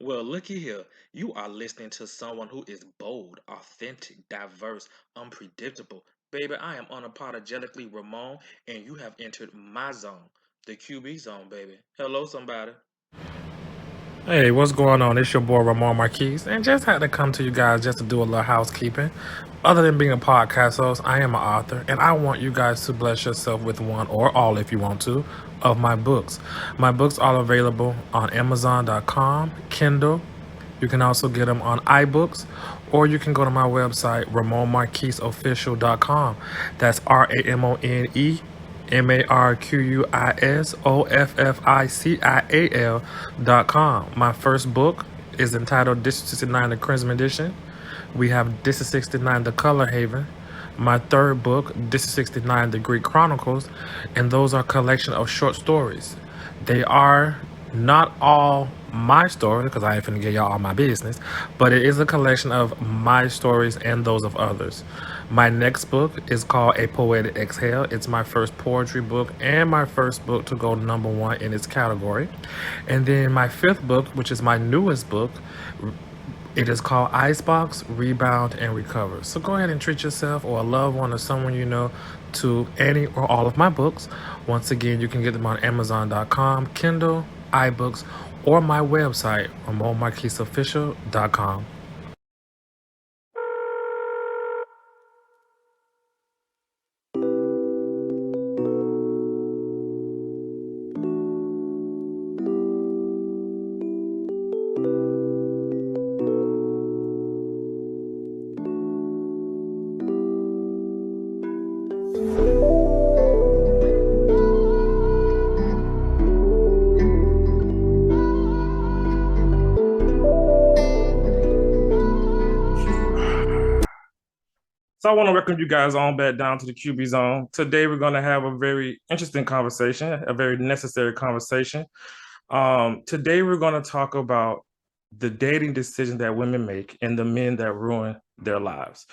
Well, looky here. You are listening to someone who is bold, authentic, diverse, unpredictable. Baby, I am unapologetically Ramon, and you have entered my zone, the QB zone, baby. Hello, somebody. Hey, what's going on? It's your boy Ramon Marquise, and just had to come to you guys just to do a little housekeeping. Other than being a podcast host, I am an author, and I want you guys to bless yourself with one or all, if you want to, of my books. My books are available on Amazon.com, Kindle. You can also get them on iBooks, or you can go to my website, RamonMarquiseOfficial.com. That's RamonMarquisOfficial.com. My first book is entitled District 69, the Crimson Edition. We have District 69, the Color Haven. My third book, District 69, the Greek Chronicles, and those are a collection of short stories. They are not all my stories, because I ain't finna give y'all all my business, but it is a collection of my stories and those of others. My next book is called A Poetic Exhale. It's my first poetry book and my first book to go number one in its category. And then my fifth book, which is my newest book, it is called Icebox, Rebound, and Recover. So go ahead and treat yourself or a loved one or someone you know to any or all of my books. Once again, you can get them on Amazon.com, Kindle, iBooks, or my website, RamonMarquiseOfficial.com. So I want to welcome you guys on back down to the QB Zone. Today we're going to have a very interesting conversation, a very necessary conversation. Today we're going to talk about the dating decisions that women make and the men that ruin their lives.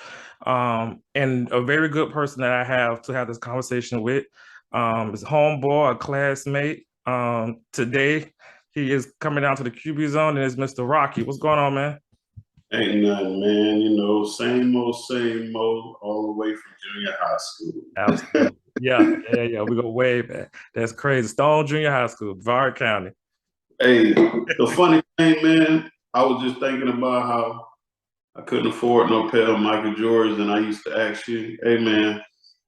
And a very good person that I have to have this conversation with is a homeboy, a classmate. Today he is coming down to the QB Zone, and it's Mr. Rocky. What's going on, man? Ain't nothing, man. Same old, all the way from junior high school. Absolutely. Yeah. We go way back. That's crazy. Stone Junior High School, Brevard County. Hey, the funny thing, man, I was just thinking about how I couldn't afford no pair of Michael Jordans, and I used to ask you, hey, man,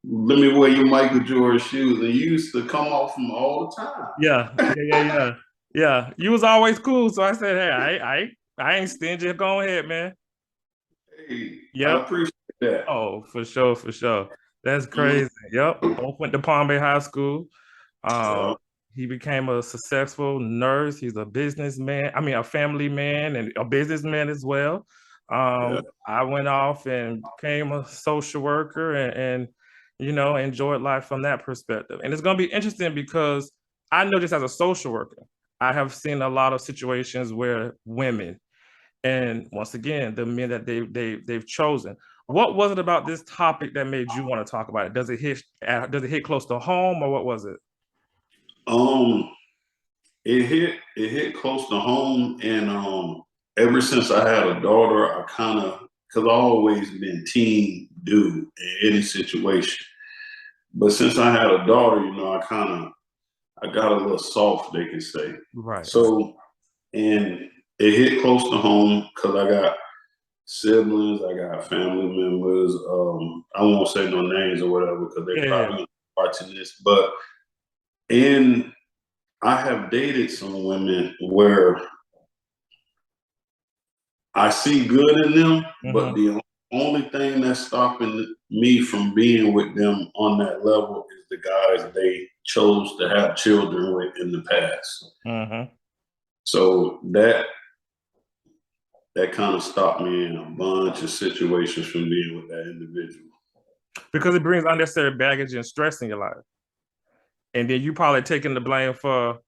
let me wear your Michael Jordan shoes. And you used to come off them all the time. Yeah. You was always cool, so I said, hey, I ain't stingy. Go ahead, man. Hey, I Yep. appreciate that. Oh, for sure. That's crazy. Yep. Both went to Palm Bay High School. Yeah. He became a successful nurse. He's a businessman. I mean, a family man and a businessman as well. Yeah. I went off and became a social worker and enjoyed life from that perspective. And it's going to be interesting because I know just as a social worker, I have seen a lot of situations where women, and once again, the men that they've chosen. What was it about this topic that made you want to talk about it? Does it hit close to home, or what was it? Um, it hit close to home, and ever since I had a daughter, I kind of, because I always been team dude in any situation. But since I had a daughter, I got a little soft, they can say. Right. So, and it hit close to home because I got siblings, I got family members. I won't say no names or whatever because they're probably watching this. But in I have dated some women where I see good in them, but the only thing that's stopping me from being with them on that level is the guys they chose to have children with in the past. So that kind of stopped me in a bunch of situations from being with that individual. Because it brings unnecessary baggage and stress in your life. And then you probably taking the blame for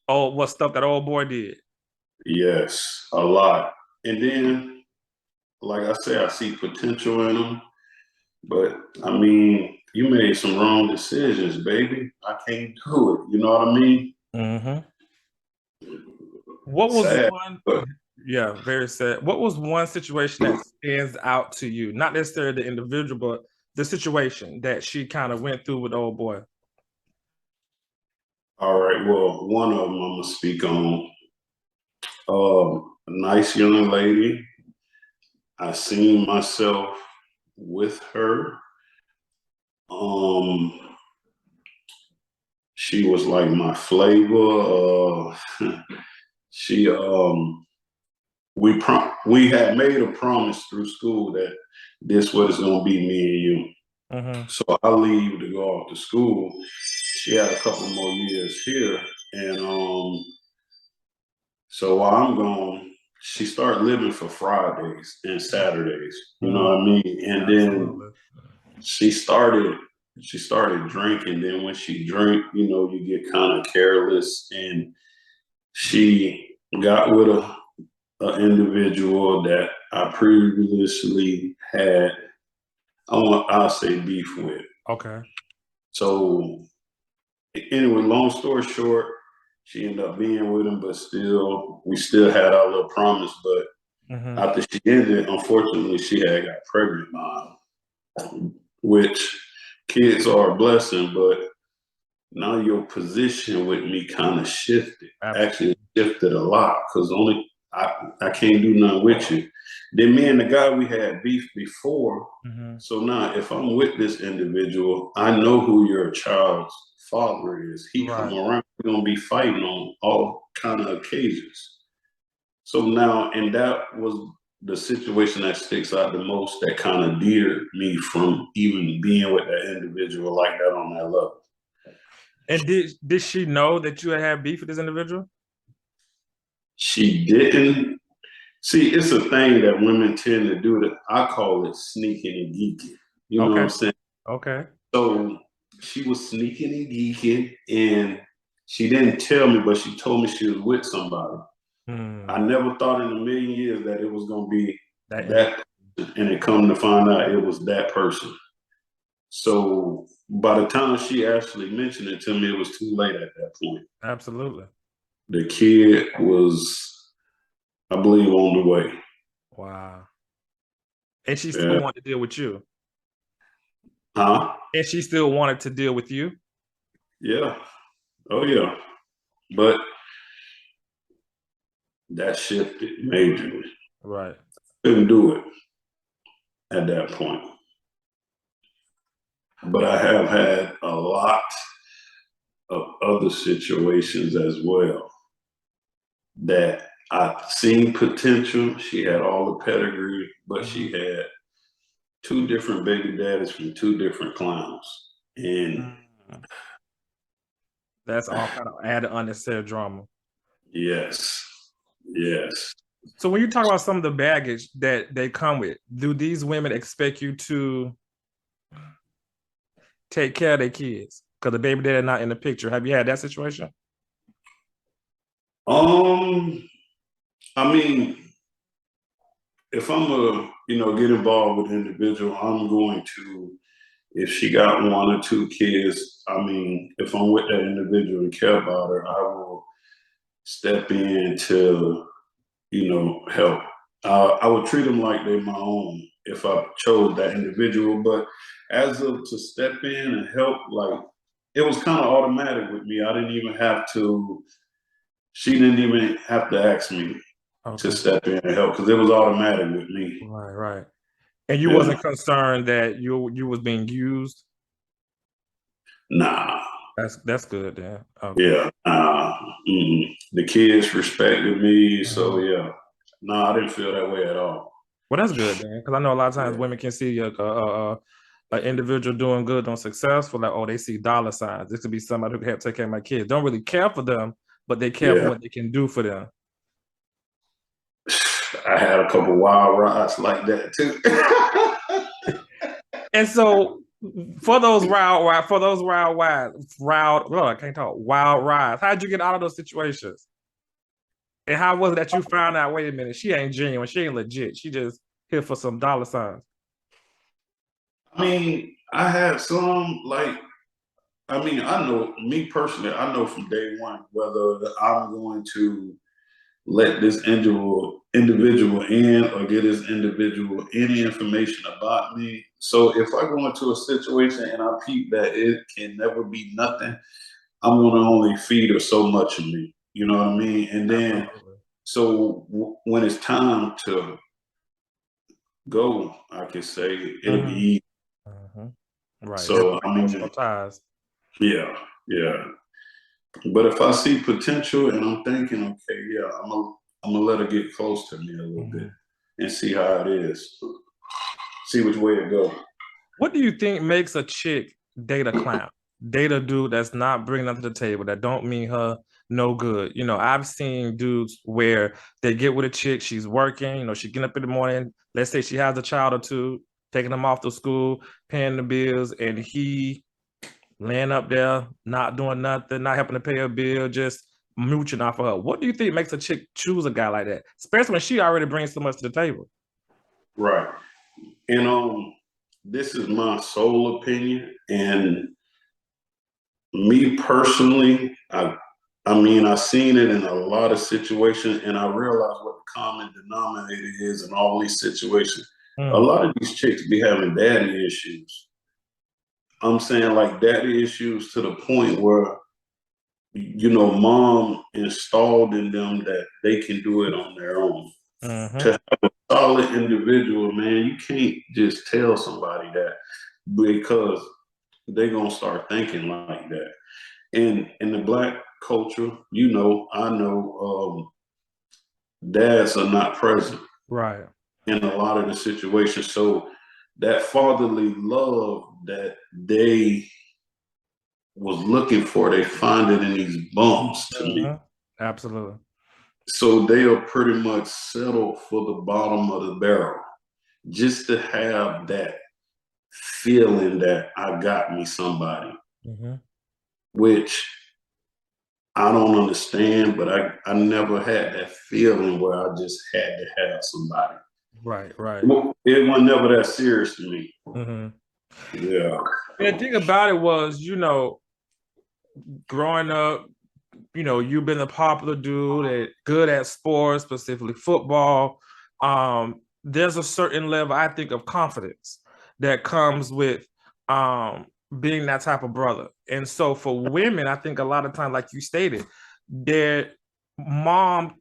what stuff that old boy did. Yes, a lot. And then, like I said, I see potential in them. But I mean, you made some wrong decisions, baby. I can't do it. You know what I mean? What was Sad, one? but Yeah, very sad. What was one situation that stands out to you? Not necessarily the individual, but the situation that she kind of went through with the old boy. all right. Well, one of them I'm gonna speak on. A nice young lady. I seen myself with her. Um, she was like my flavor. She we had made a promise through school that this was gonna be me and you. Mm-hmm. So I leave to go off to school. She had a couple more years here, and so while I'm gone, she started living for Fridays and Saturdays. You know Mm, what I mean? And then absolutely. she started she started drinking. Then when she drank, you know, you get kind of careless, and she got with a individual that I previously had I'll say beef with. Okay. So anyway, long story short, she ended up being with him, but still we still had our little promise. But Mm-hmm. after she ended, unfortunately she had got pregnant by him, which kids are a blessing, but now your position with me kind of shifted. Actually, Absolutely. it shifted a lot because only I can't do nothing with you. Then me and the guy we had beef before. Mm-hmm. So now, if I'm with this individual, I know who your child's father is. He come Right. around, we're gonna be fighting on all kind of occasions. So now, and that was the situation that sticks out the most. That kind of deterred me from even being with that individual like that on that level. And did she know that you had beef with this individual? She didn't. See, it's a thing that women tend to do that I call it sneaking and geeking. You know what Okay. I'm saying? Okay. So she was sneaking and geeking, and she didn't tell me, but she told me she was with somebody. I Hmm. never thought in a million years that it was going to be That individual. that, and it come to find out it was that person. So by the time she actually mentioned it to me, it was too late at that point. Absolutely. The kid was, I believe, on the way. Wow. And she still Yeah. wanted to deal with you. Huh? And she still wanted to deal with you. Yeah. Oh, yeah. But that shifted majorly. Right. Couldn't do it at that point. But I have had a lot of other situations as well that I seen potential. She had all the pedigree, but Mm-hmm. she had two different baby daddies from two different clowns. And Mm. That's all kind of added unnecessary drama. yes, yes. So when you talk about some of the baggage that they come with, do these women expect you to take care of their kids? Because the baby daddy not in the picture. Have you had that situation? Um, I mean, if I'm get involved with an individual, I'm going to, if she got one or two kids, I mean, if I'm with that individual and care about her, I will step in to, help. I would treat them like they're my own if I chose that individual. But as of to step in and help, like it was kind of automatic with me. I didn't even have to. She didn't even have to ask me to Okay. step in and help because it was automatic with me. Right, right. And you Yeah, wasn't concerned that you was being used? nah, That's good then. Okay. yeah, nah. The kids respected me, so Mhm. yeah. No, I didn't feel that way at all. Well, that's good then, because I know a lot of times Yeah, women can see an individual doing good, doing successful, like, oh, they see dollar signs. This could be somebody who can help take care of my kids. Don't really care for them, but they care for yeah. what they can do for them. I had a couple wild rides like that too. And so for those I can't talk, wild rides, how'd you get out of those situations? And how was it that you found out, wait a minute, she ain't genuine, she ain't legit, she just here for some dollar signs? I mean, I had some like I mean, I know me personally, I know from day one whether I'm going to let this individual in or get this individual any information about me. So if I go into a situation and I peep that it can never be nothing, I'm gonna only feed her so much of me. You know what I mean? And then Absolutely. so when it's time to go, I can say it'll be Mm-hmm. easy. Mm-hmm. Right. There's So no I emotional mean, ties. yeah, yeah. But if I see potential and I'm thinking, okay, yeah, I'm gonna let her get close to me a little bit Mm-hmm. and see how it is, see which way it goes. What do you think makes a chick date a clown? Date a dude that's not bringing nothing to the table, that don't mean her no good. You know, I've seen dudes where they get with a chick, she's working, you know, she getting up in the morning, let's say she has a child or two, taking them off to school, paying the bills, and he laying up there, not doing nothing, not helping to pay a bill, just mooching off of her. What do you think makes a chick choose a guy like that? Especially when she already brings so much to the table. Right. And this is my sole opinion. And me personally, I mean, I've seen it in a lot of situations, and I realize what the common denominator is in all these situations. A Mm, lot of these chicks be having daddy issues. I'm saying like daddy issues to the point where mom installed in them that they can do it on their own. mm-hmm. To have a solid individual, man, you can't just tell somebody that because they're gonna start thinking like that. And in the black culture, I know dads are not present Right. in a lot of the situations. So that fatherly love that they was looking for, they find it in these bums to me. Mm-hmm. Absolutely. So they'll pretty much settle for the bottom of the barrel just to have that feeling that I got me somebody, Mm-hmm. which I don't understand, but I never had that feeling where I just had to have somebody. Right, right. It was never that serious to me. Mm-hmm. Yeah. And the thing about it was, you know, growing up, you know, you've been a popular dude, good at sports, specifically football. There's a certain level, I think, of confidence that comes with being that type of brother. And so for women, I think a lot of times, like you stated, their mom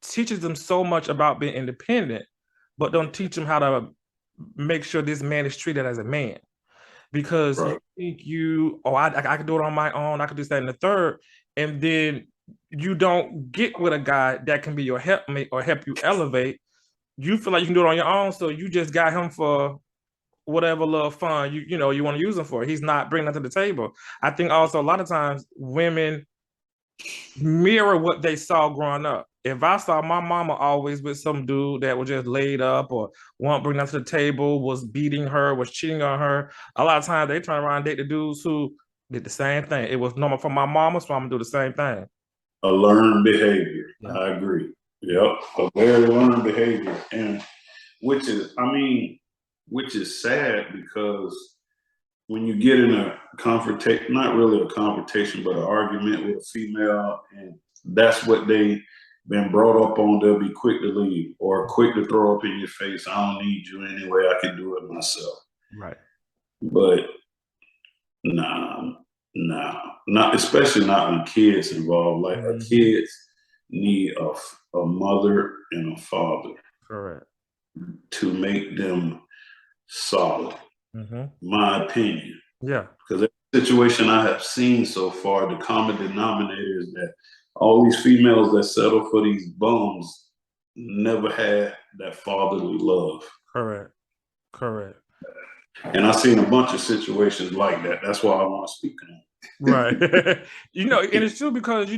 teaches them so much about being independent, but don't teach them how to make sure this man is treated as a man. Because you Right. think I can do it on my own, I can do that in the third, and then you don't get with a guy that can be your helpmate or help you elevate. You feel like you can do it on your own, so you just got him for whatever little fun you want to use him for. He's not bringing that to the table. I think also a lot of times women mirror what they saw growing up. If I saw my mama always with some dude that was just laid up or won't bring that to the table, was beating her, was cheating on her, a lot of times they turn around and date the dudes who did the same thing. It was normal for my mama, so I'm gonna do the same thing. A learned behavior. Yeah. I agree. Yep. A very learned behavior. And which is sad because when you get in a confrontation, not really a confrontation, but an argument with a female, and that's what they been brought up on, they'll be quick to leave or quick to throw up in your face. I don't need you anyway. I can do it myself. Right. But nah, nah, not especially not when kids involved. Like a Mm-hmm. kids need a mother and a father Correct. to make them solid. Mm-hmm. My opinion. Yeah. Because every situation I have seen so far, the common denominator is that all these females that settle for these bums never had that fatherly love. Correct. Correct. And I've seen a bunch of situations like that. That's why I want to speak on it. Right. And it's true because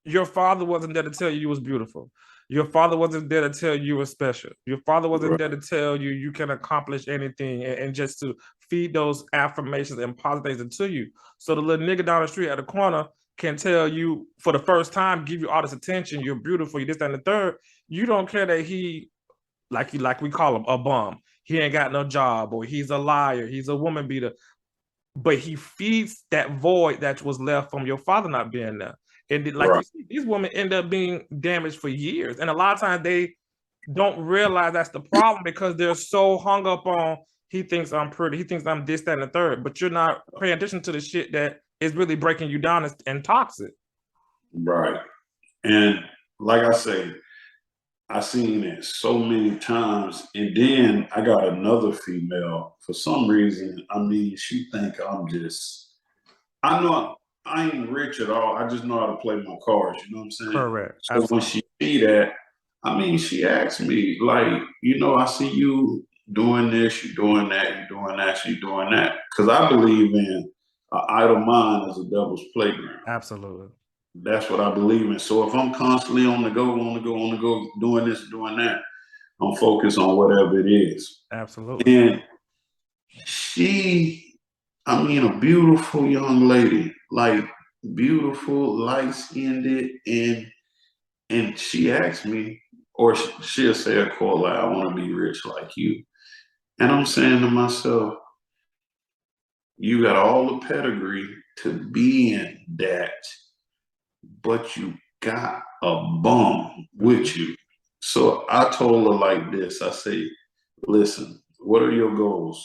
your father wasn't there to tell you you was beautiful. Your father wasn't there to tell you were special. Your father wasn't Right. there to tell you you can accomplish anything and just to feed those affirmations and positive things into you. So the little nigga down the street at the corner can tell you for the first time, give you all this attention, you're beautiful, you this, that, and the third. You don't care that he like we call him a bum. He ain't got no job, or he's a liar, he's a woman beater. but he feeds that void that was left from your father not being there. And like you Right. see, these women end up being damaged for years. And a lot of times they don't realize that's the problem because they're so hung up on he thinks I'm pretty, he thinks I'm this, that, and the third, but you're not paying attention to the shit that is really breaking you down and toxic. Right. And like I say, I seen it so many times. And then I got another female. For some reason, I mean, she think I'm just, I know I ain't rich at all. I just know how to play my cards. You know what I'm saying? Correct. So when Absolutely. she see that, I mean, she asked me, like, I see you doing this, you doing that, you doing that, you doing that. Because I believe in an idle mind as a devil's playground. Absolutely. That's what I believe in. So if I'm constantly on the go, on the go, on the go, doing this, doing that, I'm focused on whatever it is. Absolutely. And she, I mean, a beautiful young lady, like beautiful, light skinned, and she asked me, or she'll say a quote like, "I want to be rich like you," and I'm saying to myself, "You got all the pedigree to be in that, but you got a bum with you." So I told her like this. I say, "Listen, what are your goals?"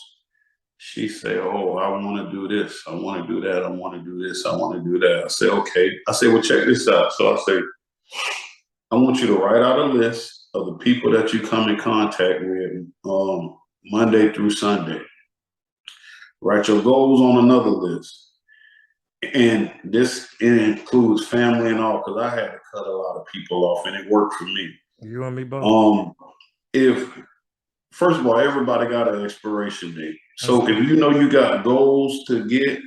She say, "Oh, I want to do this. I want to do that. I want to do this. I want to do that." I say, "Okay." I say, "Well, check this out." So I say, "I want you to write out a list of the people that you come in contact with Monday through Sunday. Write your goals on another list. And this it includes family and all, because I had to cut a lot of people off and it worked for me. You and me both. If First of all, everybody got an expiration date. That's So it. if you know you got goals to get,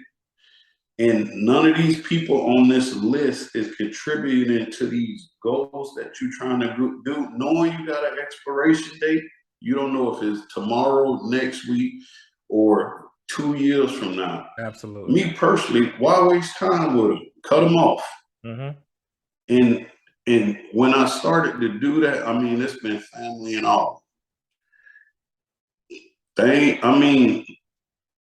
and none of these people on this list is contributing to these goals that you're trying to do, knowing you got an expiration date, you don't know if it's tomorrow, next week, or 2 years from now. Absolutely. Me personally, why waste time with them? Cut them off. Mm-hmm. And when I started to do that, I mean, it's been family and all. I mean,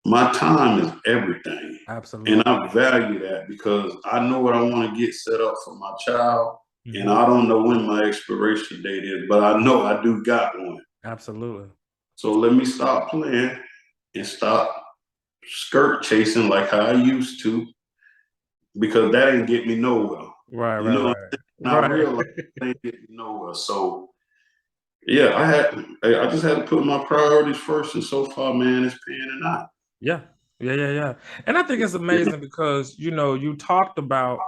my time is everything. Absolutely. And I value that because I know what I want to get set up for my child. Mm-hmm. And I don't know when my expiration date is, but I know I do got one. Absolutely. So let me stop playing and stop skirt chasing like how I used to, because that ain't get me nowhere. Right, You know, right, and I right. realized that ain't get me nowhere. So yeah, I just had to put my priorities first, and so far, man, it's panning out. Yeah. Yeah. And I think it's amazing because, you talked about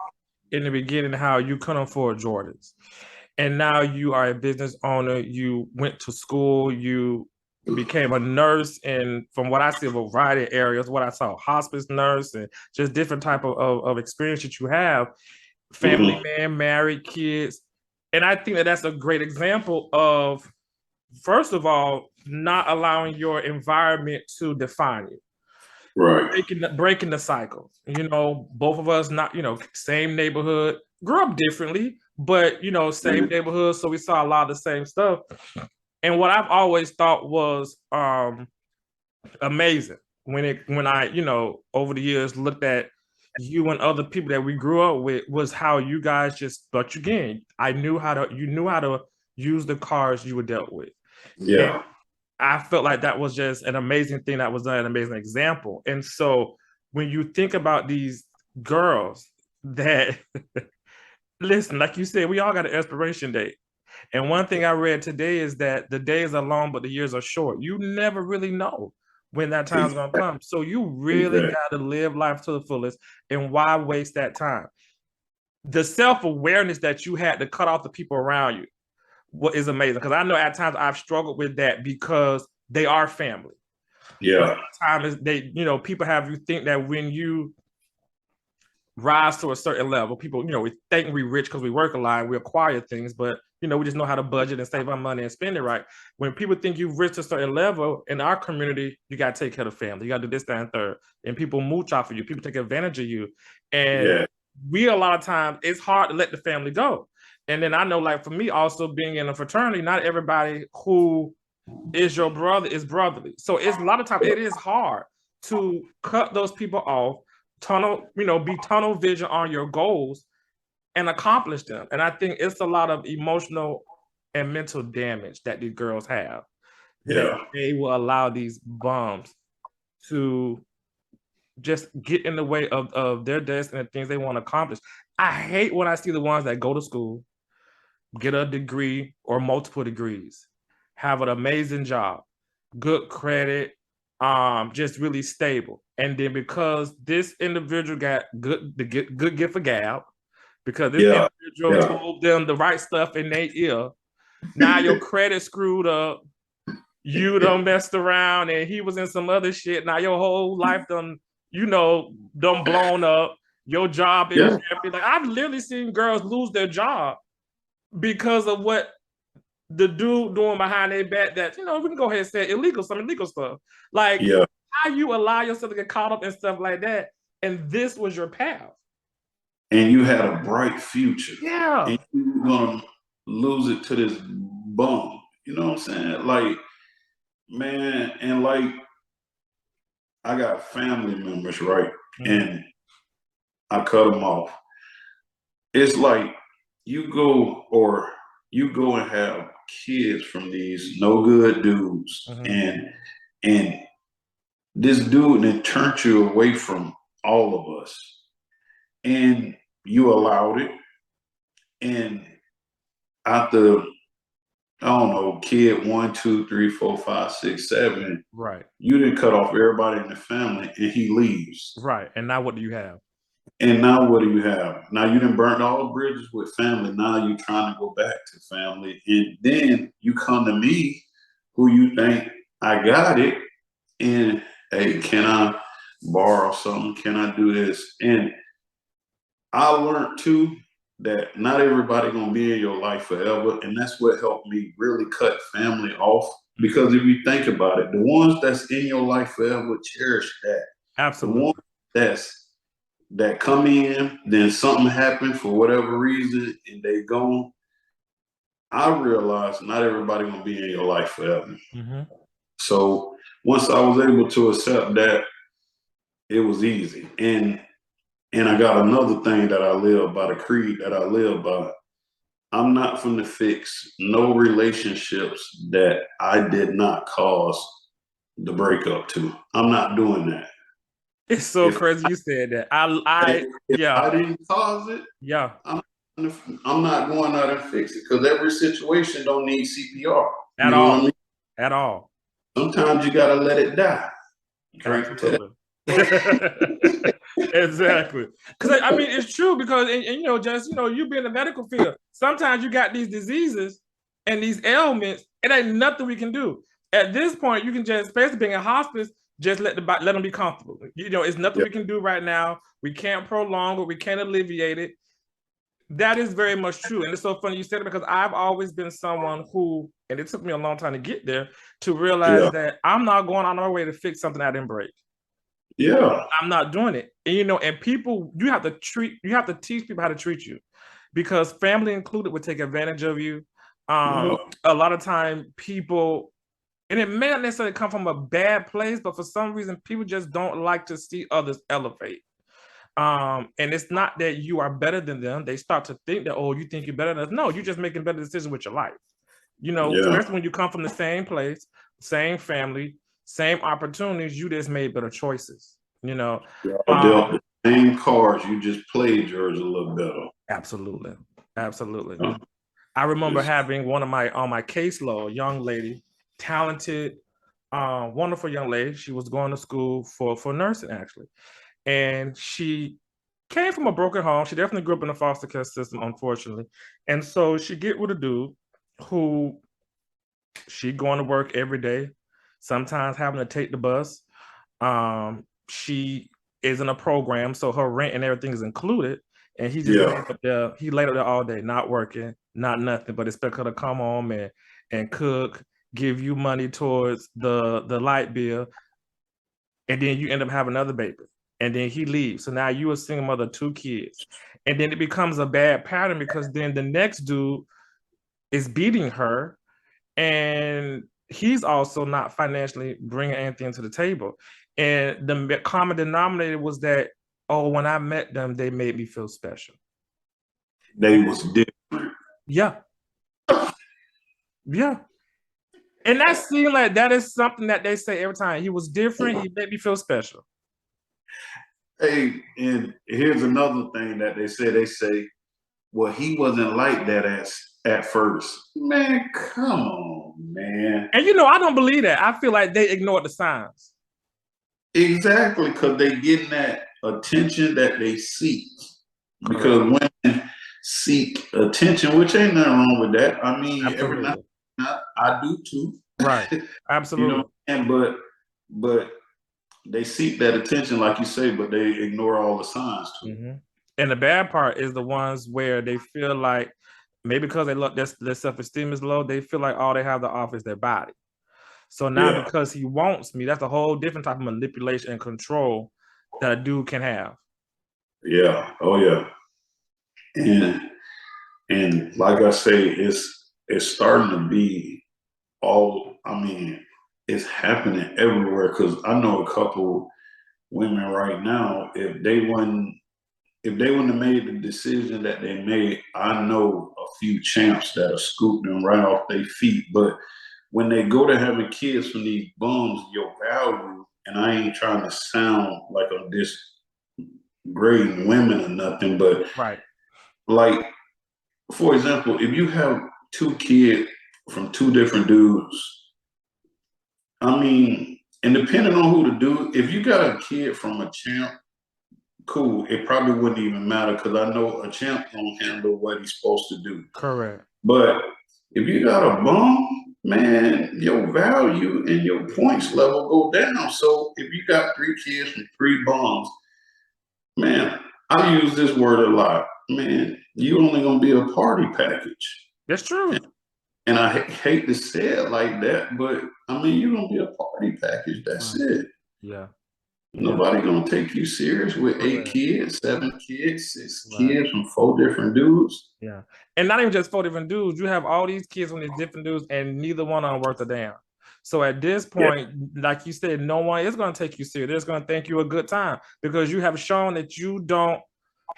in the beginning how you couldn't afford Jordans. And now you are a business owner. You went to school. You became a nurse. And from what I see of a variety of areas, what I saw, hospice nurse and just different type of experience that you have, family Mhm. man, married, kids. And I think that that's a great example of, first of all, not allowing your environment to define you. Right. Breaking the cycle. Both of us not, same neighborhood, grew up differently, but same Mhm. neighborhood, so we saw a lot of the same stuff. And what I've always thought was amazing when I, over the years looked at you and other people that we grew up with, was how you guys just, but again, you knew how to use the cards you were dealt with. And Yeah. I felt like that was just an amazing thing that was done, an amazing example. And so when you think about these girls that listen, like you said, we all got an expiration date. And one thing I read today is that the days are long, but the years are short. You never really know when that time's gonna come. So you really Exactly. got to live life to the fullest. And why waste that time? The self-awareness that you had to cut off the people around you, what is amazing, because I know at times I've struggled with that because they are family. But Yeah. time is people have you think that when you rise to a certain level, people, we think we rich because we work a lot, we acquire things, but we just know how to budget and save our money and spend it right. When people think you rich to a certain level in our community, you got to take care of the family. You got to do this, that, and third. And people mooch off of you. People take advantage of you. And Yeah. we, a lot of times, it's hard to let the family go. And then I know, like for me, also being in a fraternity, not everybody who is your brother is brotherly. So it's a lot of times it is hard. to cut those people off, be tunnel vision on your goals and accomplish them. And I think it's a lot of emotional and mental damage that these girls have, that Yeah. they will allow these bums to just get in the way of their destiny and things they want to accomplish. I hate when I see the ones that go to school, get a degree or multiple degrees, have an amazing job, good credit, just really stable. And then because this individual got good gift of gab, because this Yeah. individual told them the right stuff in their ear, now your credit screwed up, you done messed around and he was in some other shit. Now your whole life done blown up. Your job is jeopardy. Like, I've literally seen girls lose their job because of what the dude doing behind their back, that, we can go ahead and say some illegal stuff. Like, how you allow yourself to get caught up in stuff like that, and this was your path. And you had a bright future. Yeah. And you're gonna lose it to this bum. You know what I'm saying? Like, man, and like, I got family members, right? And I cut them off. It's like you go and have kids from these no good dudes, and this dude then turned you away from all of us, and you allowed it. And after, I don't know, kid 1, 2, 3, 4, 5, 6, 7, right, you didn't cut off everybody in the family, and he leaves. Right. And now what do you have? And now what do you have? Now you done burnt all the bridges with family. Now you're trying to go back to family. And then you come to me, who you think I got it. And, hey, can I borrow something? Can I do this? And I learned too that not everybody gonna be in your life forever. And that's what helped me really cut family off. Because if you think about it, the ones that's in your life forever, cherish that. Absolutely. The ones that come in, then something happened for whatever reason, and they gone. I realized not everybody gonna be in your life forever. So once I was able to accept that, it was easy. And I got another thing that I live by, the creed that I live by. I'm not finna fix no relationships that I did not cause the breakup to. I'm not doing that. It's so crazy you said that. If I didn't cause it, I'm not going out and fix it, because every situation don't need CPR. At all. What I mean? At all. Sometimes you gotta let it die. Drink to that. Exactly. Because I mean, it's true, because and you being in the medical field, sometimes you got these diseases and these ailments, it ain't nothing we can do. At this point, you can just, especially being in hospice, just let them be comfortable. It's nothing we can do right now. We can't prolong it. We can't alleviate it. That is very much true. And it's so funny you said it, because I've always been someone who, and it took me a long time to get there, to realize that I'm not going on my way to fix something I didn't break. Yeah. I'm not doing it. And, and people, you have to teach people how to treat you, because family included would take advantage of you. A lot of time people, and it may not necessarily come from a bad place, but for some reason, people just don't like to see others elevate. And it's not that you are better than them. They start to think that, oh, you think you're better than us. No, you're just making better decisions with your life. Especially when you come from the same place, same family, same opportunities, you just made better choices. The same cards, you just played yours a little better. Absolutely. I remember having one of my on my caseload, young lady, talented, wonderful young lady. She was going to school for nursing, actually. And she came from a broken home. She definitely grew up in the foster care system, unfortunately. And so she get with a dude who, she going to work every day, sometimes having to take the bus. She is in a program, so her rent and everything is included. And he just laid up there all day, not working, not nothing, but expect her to come home and cook, give you money towards the light bill. And then you end up having another baby. And then he leaves. So now you a single mother of 2 kids. And then it becomes a bad pattern, because then the next dude is beating her, and he's also not financially bringing anything to the table. And the common denominator was that, oh, when I met them, they made me feel special. They was different. Yeah. Yeah. And that seemed like that is something that they say every time. He was different. He made me feel special. Hey, and here's another thing that they say. They say, well, he wasn't like that at first. Man, come on, man. And I don't believe that. I feel like they ignored the signs. Exactly, because they getting that attention that they seek. Correct. Because women seek attention, which ain't nothing wrong with that. I mean, Absolutely. every now and then I do too. Right. Absolutely. But they seek that attention, like you say, but they ignore all the signs too. Mm-hmm. And the bad part is the ones where they feel like maybe because they look their self-esteem is low, they feel like all they have to offer is their body. So now because he wants me, that's a whole different type of manipulation and control that a dude can have. Yeah. Oh yeah. And like I say, it's starting to be it's happening everywhere, because I know a couple women right now, if they wouldn't have made the decision that they made, I know a few champs that are scooting them right off their feet. But when they go to having kids from these bums, your value, and I ain't trying to sound like I'm disgrading women or nothing, but right. Like, for example, if you have 2 kids from 2 different dudes, I mean, and depending on who the dude, if you got a kid from a champ, cool. It probably wouldn't even matter, because I know a champ don't handle what he's supposed to do. Correct. But if you got a bum, man, your value and your points level go down. So if you got 3 kids from 3 bums, man, I use this word a lot. Man, you only gonna be a party package. That's true. And I hate to say it like that, but I mean, you're gonna be a party package. That's it. Yeah. Nobody gonna take you serious with 8 kids, 7 kids, 6 kids from 4 different dudes. Yeah. And not even just 4 different dudes. You have all these kids from these different dudes, and neither one of them worth a damn. So at this point, like you said, no one is going to take you serious. They're just going to think you a good time, because you have shown that you don't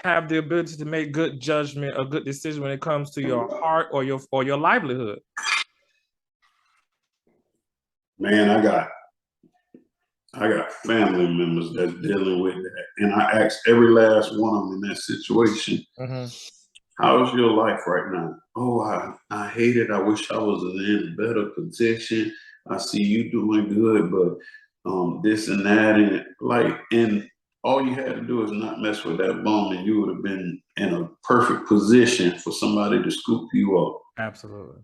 have the ability to make good judgment or good decision when it comes to your heart or your livelihood. Man, I got family members that's dealing with that, and I ask every last one of them in that situation, how's your life right now? Oh, I hate it. I wish I was in a better position. I see you doing good, but this and that, and all you had to do is not mess with that bum, and you would have been in a perfect position for somebody to scoop you up. Absolutely.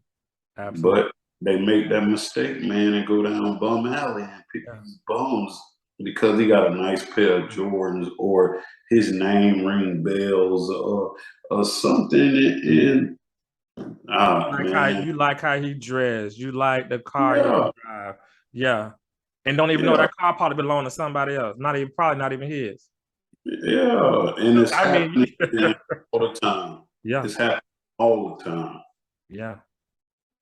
But they make that mistake, man, and go down bum alley and pick these bums because he got a nice pair of Jordans, or his name ring bells, or something. And you like how he dressed, you like the car he drive, and don't even know that car probably belonged to somebody else. Probably not even his. Yeah, and it's happening all the time. Yeah, it's happening all the time. Yeah,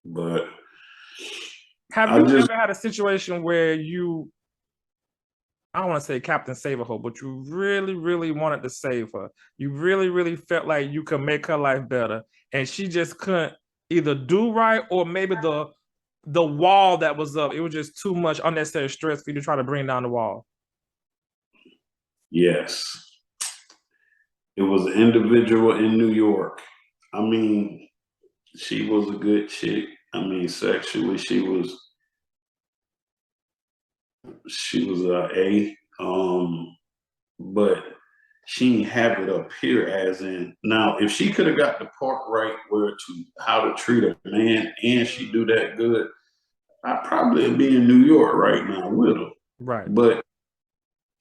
but have you ever had a situation where you, I don't want to say Captain Save a Hoe, but you really, really wanted to save her. You really, really felt like you could make her life better, and she just couldn't either do right, or maybe the wall that was up, it was just too much unnecessary stress for you to try to bring down the wall. Yes. It was an individual in New York. I mean, she was a good chick. I mean, sexually, she was a but she didn't have it up here, as in, now if she could have got the part right where to how to treat a man, and she do that good, I'd probably be in New York right now with her. Right. But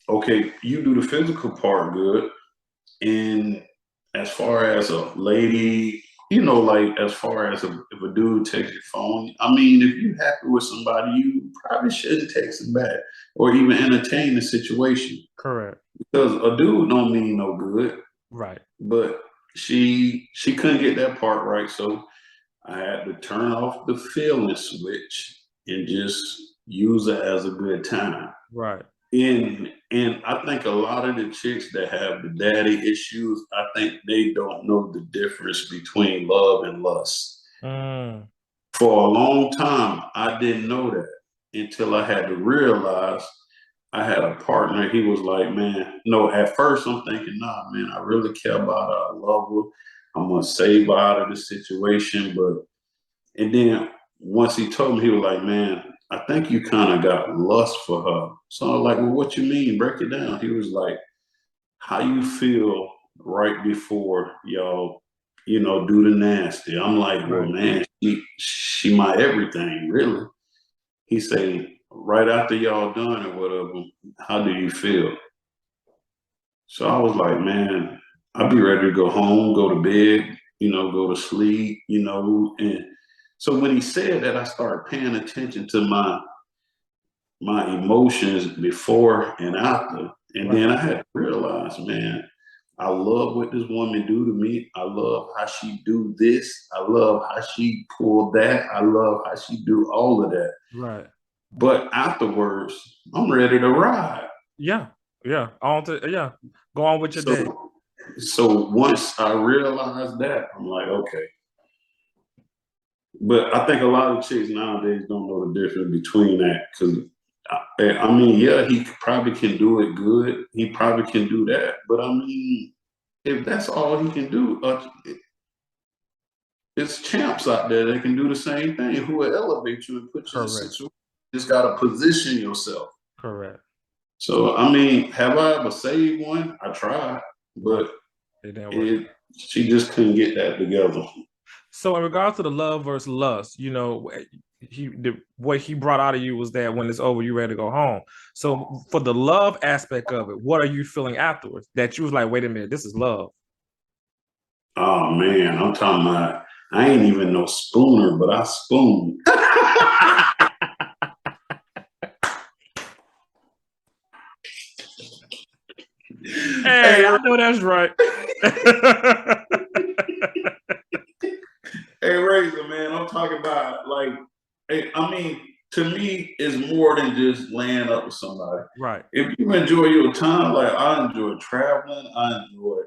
okay, you do the physical part good, and as far as a lady, like as far as if a dude takes your phone, I mean, if you're happy with somebody, you probably shouldn't text them back or even entertain the situation. Correct. Because a dude don't mean no good. Right. But she couldn't get that part right, so I had to turn off the feeling switch and just use it as a good time. Right. And I think a lot of the chicks that have the daddy issues, I think they don't know the difference between love and lust. Mm. For a long time, I didn't know that until I had to realize I had a partner. He was like, man, no, at first I'm thinking, nah, man, I really care about her. I love her. I'm going to save her out of the situation. And then once he told me, he was like, man, I think you kind of got lust for her. So I was like, well, what you mean? Break it down. He was like, how you feel right before y'all, do the nasty. I'm like, well, Right. man, she my everything, really. He say, right after y'all done or whatever, how do you feel? So I was like, man, I'd be ready to go home, go to bed, go to sleep, and so when he said that, I started paying attention to my emotions before and after. And Right. then I had to realize, man, I love what this woman do to me. I love how she do this. I love how she pull that. I love how she do all of that. Right. But afterwards, I'm ready to ride. Yeah. Yeah. On to yeah. Go on with your day. So once I realized that, I'm like, okay. But I think a lot of chicks nowadays don't know the difference between that because I mean, yeah, he probably can do it good. He probably can do that. But I mean, if that's all he can do, it's champs out there that can do the same thing who will elevate you and put you in a Correct. situation. You just got to position yourself. Correct. So, I mean, have I ever saved one? I tried, Right. but It didn't work. she just couldn't get that together. So in regards to the love versus lust, what he brought out of you was that when it's over, you're ready to go home. So for the love aspect of it, what are you feeling afterwards? That you was like, wait a minute, this is love. Oh man, I'm talking about. I ain't even no spooner, but I spoon. Hey, I know that's right. Hey, Razor, man, I'm talking about like, I mean, to me, it's more than just laying up with somebody. Right. If you enjoy your time, like I enjoy traveling, I enjoy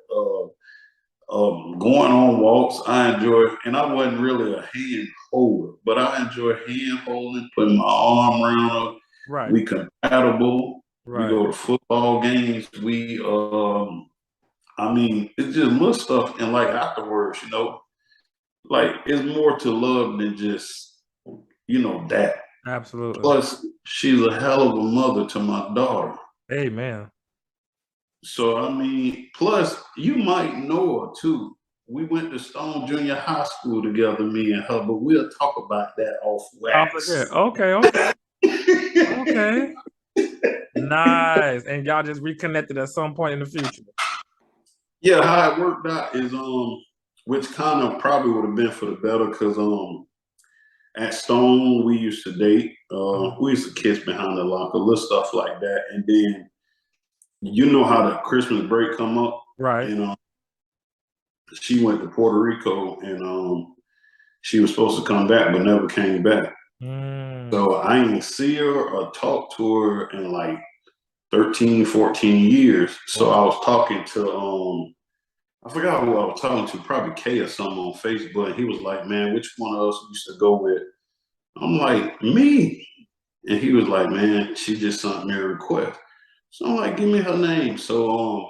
going on walks. I enjoy, and I wasn't really a hand holder, but I enjoy hand holding, putting my arm around her. Right. We compatible. We Right. go to football games. I mean, it's just little stuff, and like afterwards, like it's more to love than just that. Absolutely. Plus, she's a hell of a mother to my daughter. Amen. So I mean, plus you might know her too. We went to Stone Junior High School together, me and her, but we'll talk about that off wax. Okay. Okay. Okay. Nice. And y'all just reconnected at some point in the future. Yeah, how it worked out is which kind of probably would have been for the better because at Stone we used to date. We used to kiss behind the locker, little stuff like that. And then you know how the Christmas break come up. Right. And she went to Puerto Rico and she was supposed to come back but never came back. So I ain't see her or talk to her in like 13, 14 years. So I was talking to I forgot who I was talking to, probably Kay or something on Facebook. And he was like, man, which one of us used to go with? I'm like, me. And he was like, man, she just sent me a request. So I'm like, give me her name. So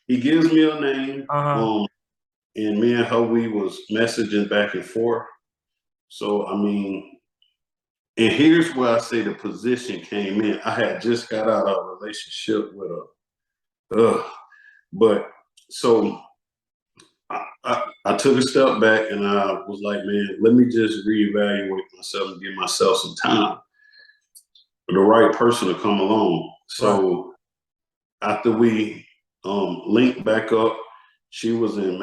he gives me her name. And me and her, we was messaging back and forth. So I mean, and here's where I say the position came in. I had just got out of a relationship with her. But so I took a step back and I was like, man, let me just reevaluate myself and give myself some time for the right person to come along. So after we linked back up, she was in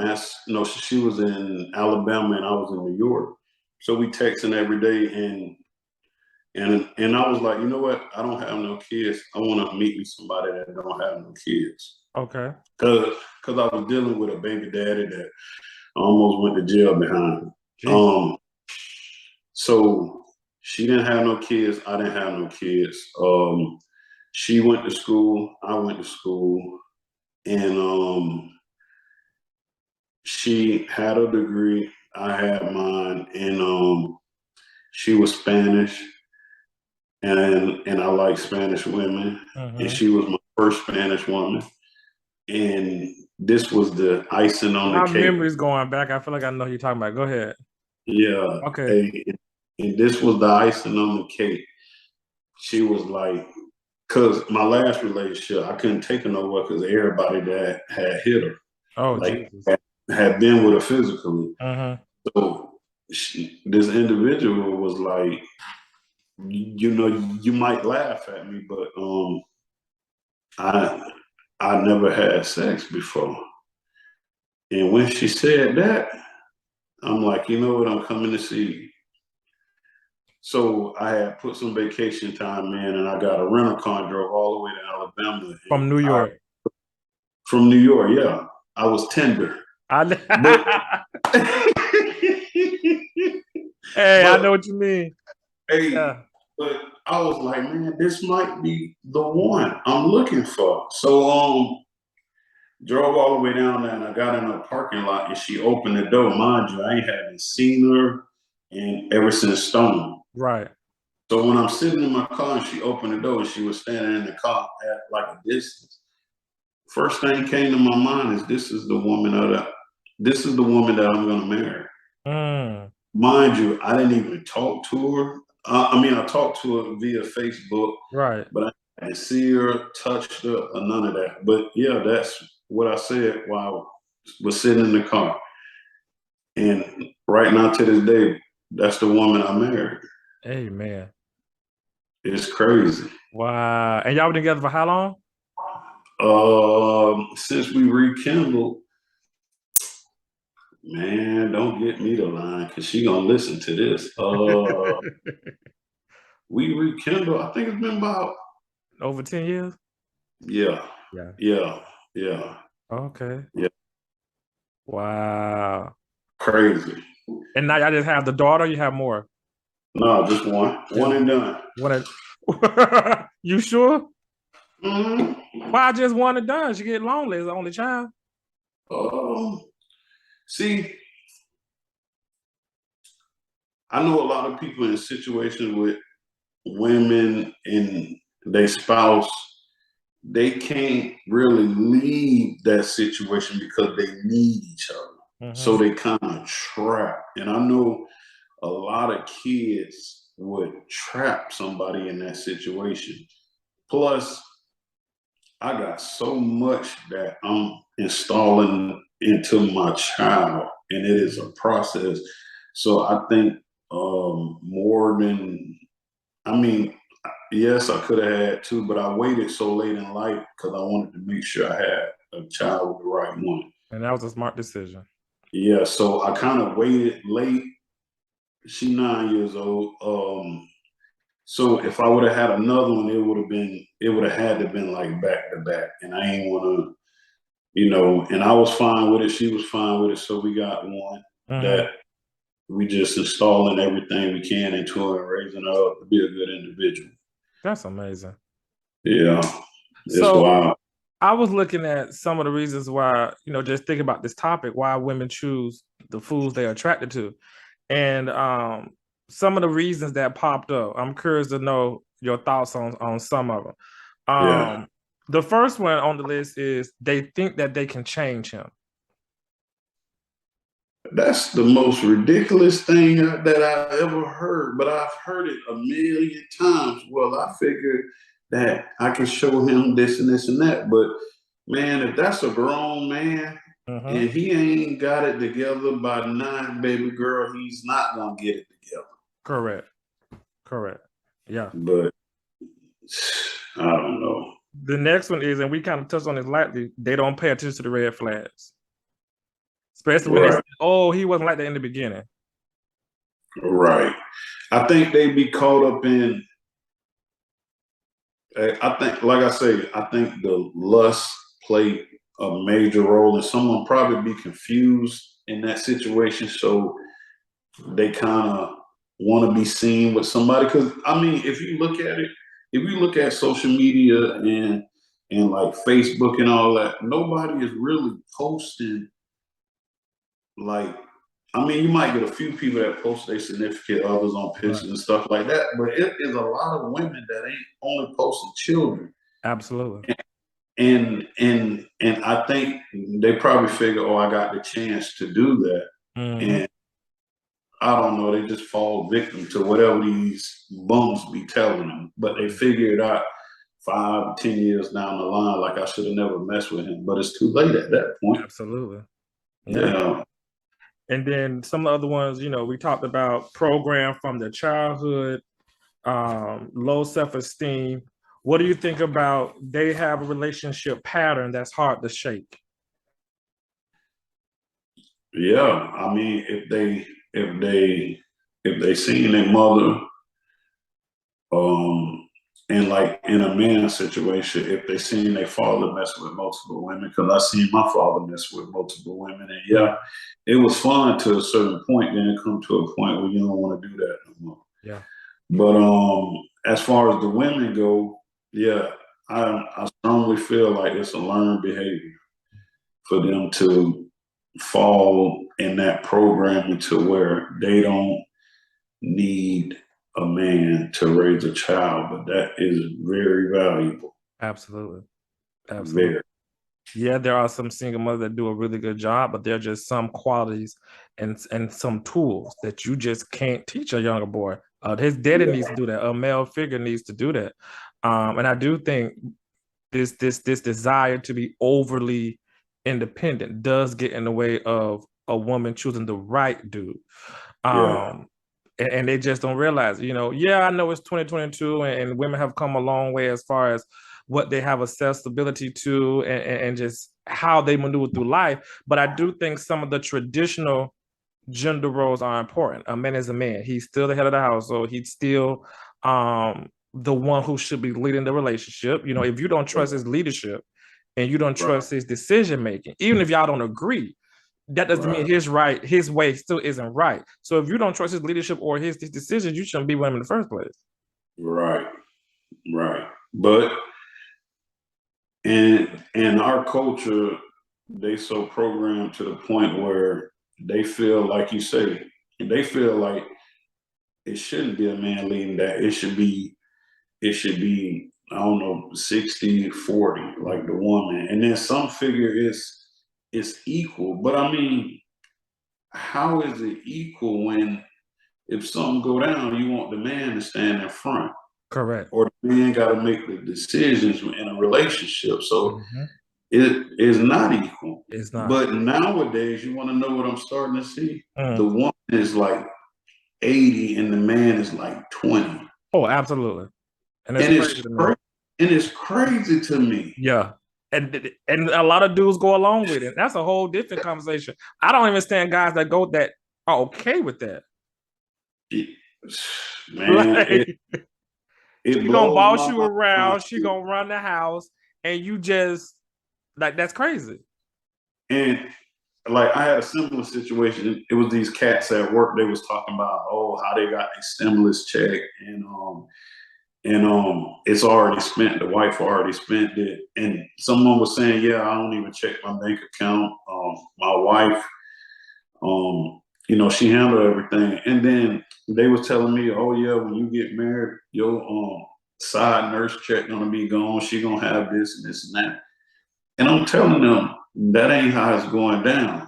she was in Alabama and I was in New York. So we texting every day and I was like, you know what? I don't have no kids. I want to meet with somebody that don't have no kids. Okay. Because I was dealing with a baby daddy that almost went to jail behind. So she didn't have no kids. I didn't have no kids. She went to school, I went to school, and she had a degree, I had mine, and she was Spanish, and I like Spanish women, and Mm-hmm. she was my first Spanish woman, and this was the icing on the My cake. memory's going back. I feel like I know who you're talking about. Go ahead. Yeah, Okay. and this was the icing on the cake. She was like, because my last relationship, I couldn't take her nowhere because everybody that had hit her, Oh, like, Jesus. had been with her physically. Mm-hmm. So this individual was like, you know, you might laugh at me, but I never had sex before. And when she said that, I'm like, you know what, I'm coming to see you. So I had put some vacation time in, and I got a rental car and drove all the way to Alabama. From New York. From New York, yeah. I was tender. But Hey, I but know what you mean. hey, Yeah. but I was like, man, this might be the one I'm looking for. So drove all the way down there, and I got in a parking lot, and she opened the door. Mind you, I ain't hadn't seen her and ever since Stone. Right. So when I'm sitting in my car and she opened the door and she was standing in the car at like a distance, first thing came to my mind is this is the woman that I'm gonna marry. Mm. Mind you, I didn't even talk to her. I mean, I talked to her via Facebook, Right. but I didn't see her, touched her, or none of that. But yeah, that's what I said while I was sitting in the car. And right now to this day, that's the woman I married. Amen. It's crazy. Wow. And y'all been together for how long? Since we rekindled, man, don't get me the line because she gonna listen to this. We rekindled. I think it's been about Over 10 years? yeah, Yeah. yeah, yeah, Okay. yeah. Wow. Crazy. And now y'all just have the daughter, you have more? No, just one and done. You sure? Mm-hmm. Why just one and done? She get lonely as the only child. See, I know a lot of people in situations with women and their spouse, they can't really leave that situation because they need each other. So Mm-hmm. they kind of trap. And I know a lot of kids would trap somebody in that situation. Plus, I got so much that I'm installing into my child, and it is a process. So I think more than, I mean, yes, I could have had two, but I waited so late in life because I wanted to make sure I had a child with the right one. And that was a smart decision. Yeah, so I kind of waited late. She's 9 years old. So if I would have had another one, it would have had to been like back to back, and I ain't want to, and I was fine with it. She was fine with it. So we got one Mm-hmm. that we just installing everything we can into her and raising her up to be a good individual. That's amazing. Yeah, it's So wild. I was looking at some of the reasons why, just thinking about this topic, why women choose the foods they're attracted to. And some of the reasons that popped up, I'm curious to know your thoughts on some of them. Yeah. The first one on the list is they think that they can change him. That's the most ridiculous thing that I ever heard, but I've heard it a million times. Well, I figured that I can show him this and this and that. But man, if that's a grown man Mm-hmm. and he ain't got it together by 9, baby girl, he's not gonna get it together. Correct. Yeah. But I don't know. The next one is, and we kind of touched on this lightly, they don't pay attention to the red flags. Especially when they say, Right, oh, he wasn't like that in the beginning. right. I think they be caught up in. I think, like I say, I think the lust play a major role, and someone probably be confused in that situation, so they kind of want to be seen with somebody. Because I mean, if you look at it, if you look at social media and like Facebook and all that, nobody is really posting like. I mean, you might get a few people that post their significant others on pictures Right. and stuff like that, but it is a lot of women that ain't only posting children. Absolutely. And I think they probably figure, oh, I got the chance to do that. Mm-hmm. And I don't know, they just fall victim to whatever these bums be telling them. But they figure it out 5, 10 years down the line, like I should have never messed with him. But it's too late at that point. Absolutely. Yeah. Yeah. And then some of the other ones, we talked about program from their childhood, low self-esteem. What do you think about they have a relationship pattern that's hard to shake? Yeah. I mean, if they seen their mother, um, and like in a man situation, if they seen their father mess with multiple women, because I seen my father mess with multiple women, and yeah, it was fun to a certain point. Then it come to a point where you don't want to do that no more. Yeah. But as far as the women go, yeah, I strongly feel like it's a learned behavior for them to fall in that programming to where they don't need a man to raise a child, but that is very valuable. Absolutely. Absolutely. Very. Yeah, there are some single mothers that do a really good job, but there are just some qualities and some tools that you just can't teach a younger boy. His daddy needs to do that. A male figure needs to do that. And I do think this desire to be overly independent does get in the way of a woman choosing the right dude. Yeah. And they just don't realize, yeah, I know it's 2022 and women have come a long way as far as what they have accessibility to and just how they maneuver through life. But I do think some of the traditional gender roles are important. A man is a man. He's still the head of the household. He's still the one who should be leading the relationship. If you don't trust his leadership and you don't Right. trust his decision making, even if y'all don't agree, that doesn't mean his way still isn't right. So if you don't trust his leadership or his decisions, you shouldn't be with him in the first place. Right. Right. But in our culture, they so programmed to the point where they feel like you say, they feel like it shouldn't be a man leading that. It should be, I don't know, 60-40, like the woman. And then some figure it's equal. But I mean, how is it equal when if something go down, you want the man to stand in front? Correct. Or the man got to make the decisions in a relationship. So Mm-hmm. it is not equal. It's not. But nowadays, you want to know what I'm starting to see? The Mm. woman is like 80 and the man is like 20. Oh, absolutely. And it's And crazy to me. it's crazy to me. Yeah. And a lot of dudes go along with it. That's a whole different conversation. I don't understand guys that are okay with that. Man, Like, it she gonna blows boss my you around. mind. She gonna run the house, and you just like that's crazy. And like I had a similar situation. It was these cats at work. They was talking about how they got a stimulus check and it's already spent. The wife already spent it, and someone was saying, "Yeah, I don't even check my bank account. My wife, she handled everything." And then they was telling me, "Oh yeah, when you get married, your side nurse check gonna be gone. She gonna have this and this and that." And I'm telling them that ain't how it's going down.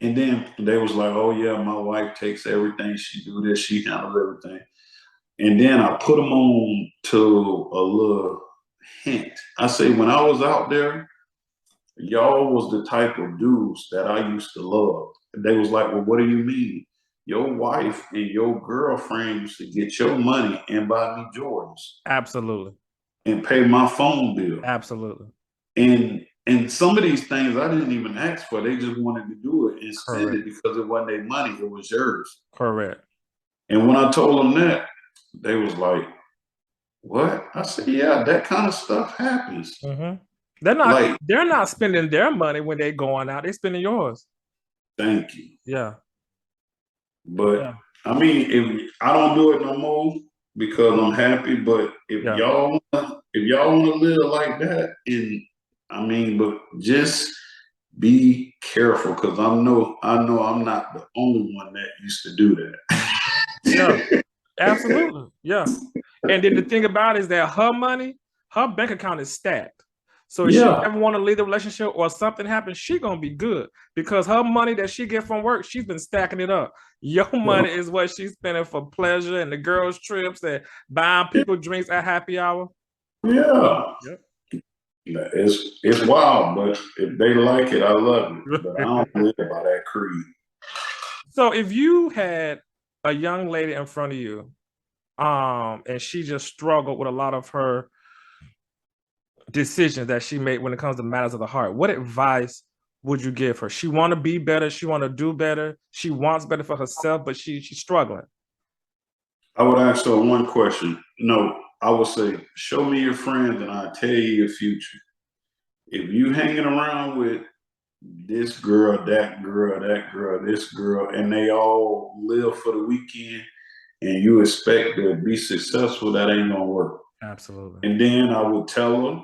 And then they was like, "Oh yeah, my wife takes everything. She do this. She handles everything." And then I put them on to a little hint. I say, when I was out there, y'all was the type of dudes that I used to love. And they was like, "Well, what do you mean? Your wife and your girlfriend used to get your money and buy me Jordans Absolutely. and pay my phone bill." Absolutely. And some of these things I didn't even ask for. They just wanted to do it and spend Correct. it because it wasn't their money, it was yours. Correct. And when I told them that, they was like, "What?" I said, "Yeah, that kind of stuff happens." Mm-hmm. They're not spending their money when they're going out. They're spending yours. Thank you. Yeah. But Yeah. I mean, if I don't do it no more, because I'm happy. But Yeah. if y'all want to live like that, and I mean, but just be careful, because I know I'm not the only one that used to do Yeah. that. Absolutely. Yeah. And then the thing about it is that her money, her bank account is stacked. So if she Yeah, ever want to leave the relationship or something happens, she gonna be good because her money that she get from work, she's been stacking it up. Your money is what she's spending for pleasure and the girls' trips and buying people drinks at happy hour. yeah. Yep. It's wild, but if they like it, I love it. But I don't live by that creed. So if you had a young lady in front of you, and she just struggled with a lot of her decisions that she made when it comes to matters of the heart, what advice would you give her? She want to be better, she want to do better, she wants better for herself, but she's struggling. I would ask her one question. No, I would say, show me your friends and I'll tell you your future. If you hanging around with this girl, that girl, that girl, this girl, and they all live for the weekend and you expect to be successful, that ain't gonna work. Absolutely. And then I would tell her,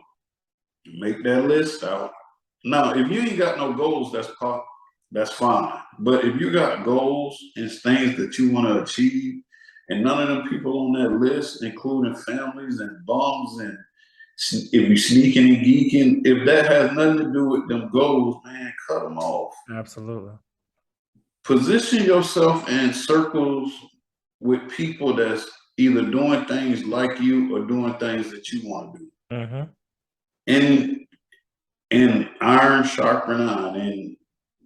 make that list out. Now, if you ain't got no goals, that's fine. But if you got goals and things that you want to achieve, and none of them people on that list, including families and bums, and if you sneaking and geeking, if that has nothing to do with them goals, man, cut them off. Absolutely. Position yourself in circles with people that's either doing things like you or doing things that you want to do. Mm-hmm. And iron sharpen iron, and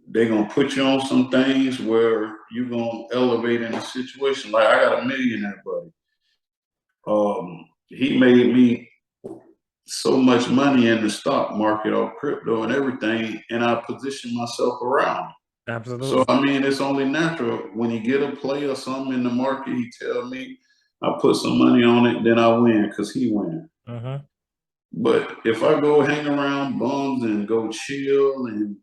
they're gonna put you on some things where you're gonna elevate in a situation. Like I got a millionaire buddy. He made me so much money in the stock market or crypto and everything, and I position myself around. So Absolutely. I mean, it's only natural when he get a play or something in the market, he tell me I put some money on it, then I win because he win. Mm-hmm. But if I go hang around bums and go chill and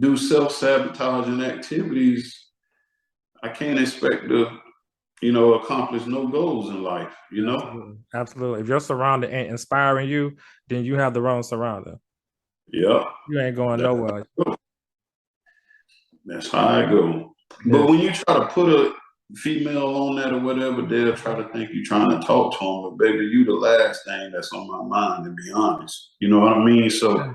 do self-sabotaging activities, I can't expect to, accomplish no goals in life, Absolutely. Absolutely. If your surrounding ain't inspiring you, then you have the wrong surrounding. Yeah, You ain't going nowhere. that's how I go. But Yes. when you try to put a female on that or whatever, they'll try to think you're trying to talk to them. But baby, you the last thing that's on my mind, to be honest. You know what I mean? So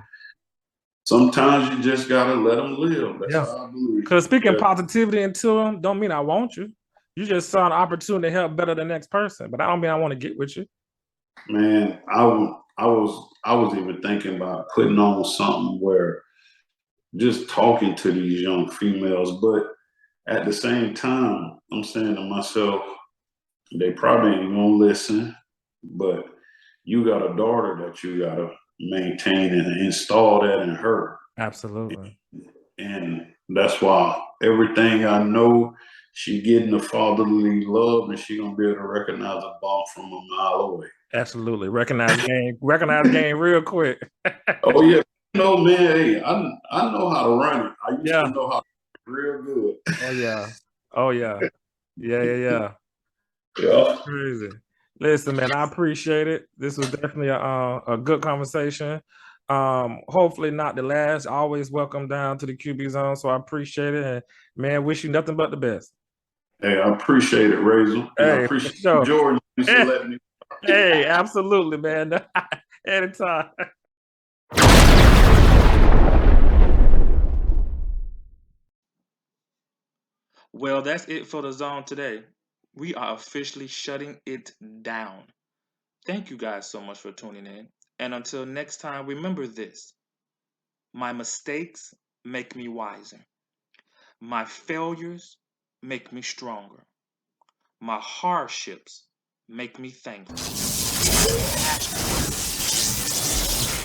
sometimes you just gotta let them live. That's Yeah. how I believe. Because speaking Yeah. positivity into them don't mean I want you. You just saw an opportunity to help better the next person, but I don't mean I want to get with you. Man, I was even thinking about putting on something where just talking to these young females, but at the same time, I'm saying to myself, they probably ain't gonna listen, but you got a daughter that you gotta maintain and install that in her. Absolutely. And that's why everything I know, she getting the fatherly love and she gonna be able to recognize a ball from a mile away. Absolutely. Recognize game real quick. Oh yeah, man, hey, I know how to run it. I used Yeah. to know how to real good. Oh yeah. Oh yeah. Yeah. Yeah. Crazy. Listen, man, I appreciate it. This was definitely a good conversation. Hopefully not the last. Always welcome down to the QB zone. So I appreciate it. And man, wish you nothing but the best. Hey, I appreciate it, Razor. And I Hey, for appreciate sure. Jordan. Thanks for letting me. Hey, absolutely, man. Anytime. Well, that's it for the zone today. We are officially shutting it down. Thank you guys so much for tuning in. And until next time, remember this: my mistakes make me wiser, my failures make me stronger, my hardships make me thankful.